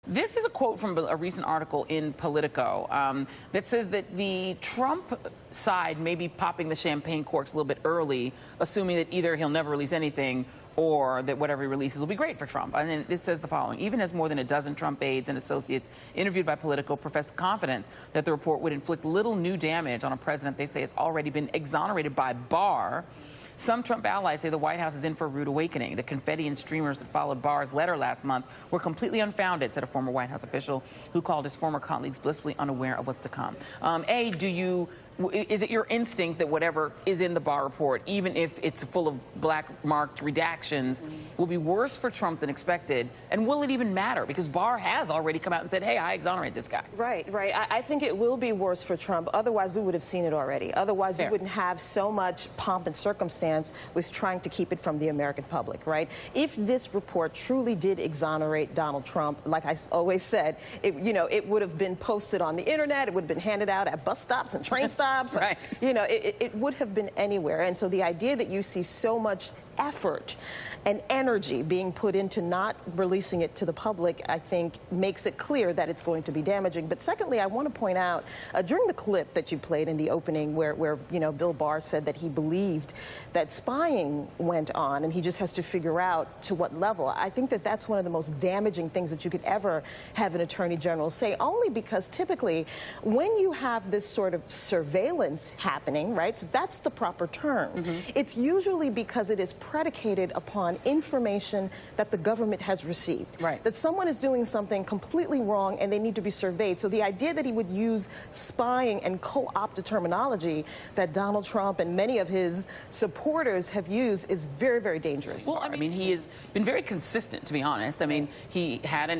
This is a quote from a recent article in Politico that says that the Trump side may be popping the champagne corks a little bit early, assuming that either he'll never release anything or that whatever he releases will be great for Trump. And then it says the following: even as more than a dozen Trump aides and associates interviewed by Politico professed confidence that the report would inflict little new damage on a president they say has already been exonerated by Barr, some Trump allies say the White House is in for a rude awakening. The confetti and streamers that followed Barr's letter last month were completely unfounded, said a former White House official who called his former colleagues blissfully unaware of what's to come. Is it your instinct that whatever is in the Barr report, even if it's full of black-marked redactions, will be worse for Trump than expected? And will it even matter? Because Barr has already come out and said, hey, I exonerate this guy. Right. I think it will be worse for Trump. Otherwise, we would have seen it already. Otherwise, we wouldn't have so much pomp and circumstance with trying to keep it from the American public, right? If this report truly did exonerate Donald Trump, like I always said, it would have been posted on the internet. It would have been handed out at bus stops and train stops. Right. It would have been anywhere. And so the idea that you see so much effort and energy being put into not releasing it to the public, I think, makes it clear that it's going to be damaging. But secondly, I want to point out, during the clip that you played in the opening where Bill Barr said that he believed that spying went on and he just has to figure out to what level, I think that that's one of the most damaging things that you could ever have an attorney general say, only because typically when you have this sort of surveillance happening, right, so that's the proper term, it's usually because it is predicated upon information that the government has received. Right. That someone is doing something completely wrong and they need to be surveyed. So the idea that he would use spying and co-opt the terminology that Donald Trump and many of his supporters have used is very, very dangerous. Well, I mean, he has been very consistent, to be honest. I mean, he had,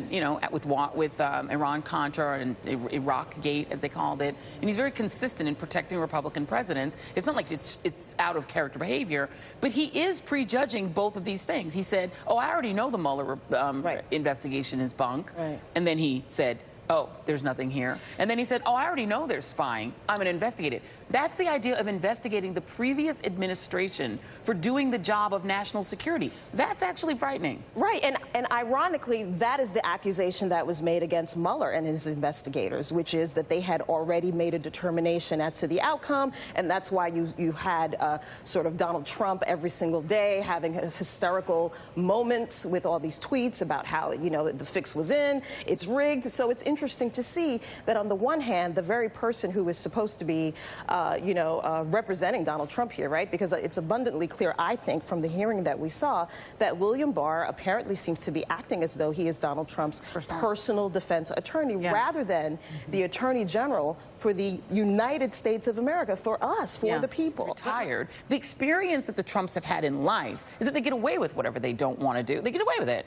with Iran-Contra and Iraq-gate, as they called it, and he's very consistent in protecting Republican presidents. It's not like it's out of character behavior, but he is prejudging both of these things. He said, oh, I already know the Mueller investigation is bunk. Right. And then he said, oh, there's nothing here. And then he said, oh, I already know there's spying. I'm going to investigate it. That's the idea of investigating the previous administration for doing the job of national security. That's actually frightening. Right. And ironically, that is the accusation that was made against Mueller and his investigators, which is that they had already made a determination as to the outcome. And that's why you had sort of Donald Trump every single day having hysterical moments with all these tweets about how, the fix was in, it's rigged. So it's interesting to see that on the one hand, the very person who is supposed to be, representing Donald Trump here, right? Because it's abundantly clear, I think, from the hearing that we saw, that William Barr apparently seems to be acting as though he is Donald Trump's personal defense attorney, rather than the Attorney General for the United States of America, for us, for the people. He's retired. The experience that the Trumps have had in life is that they get away with whatever they don't want to do. They get away with it.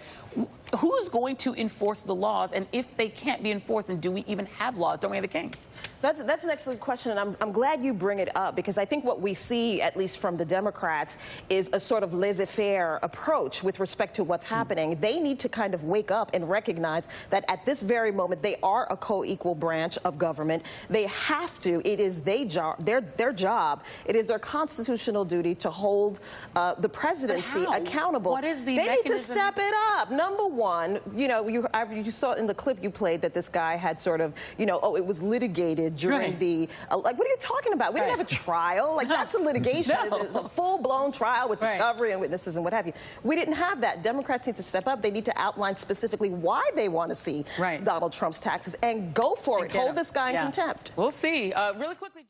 Who's going to enforce the laws? And if they can't be enforced, then do we even have laws? Don't we have a king? That's an excellent question, and I'm glad you bring it up, because I think what we see, at least from the Democrats, is a sort of laissez-faire approach with respect to what's happening. They need to kind of wake up and recognize that at this very moment they are a co-equal branch of government. They have to. It is their job. It is their constitutional duty to hold the presidency accountable. What is the They mechanism? need to step it up. Number one, you saw in the clip you played that this guy had sort of, oh, it was litigated during the, like, what are you talking about? We didn't have a trial. Like, that's a litigation. It's a full-blown trial with discovery and witnesses and what have you. We didn't have that. Democrats need to step up. They need to outline specifically why they want to see Donald Trump's taxes and go for it. Hold this guy in contempt. We'll see. Really quickly.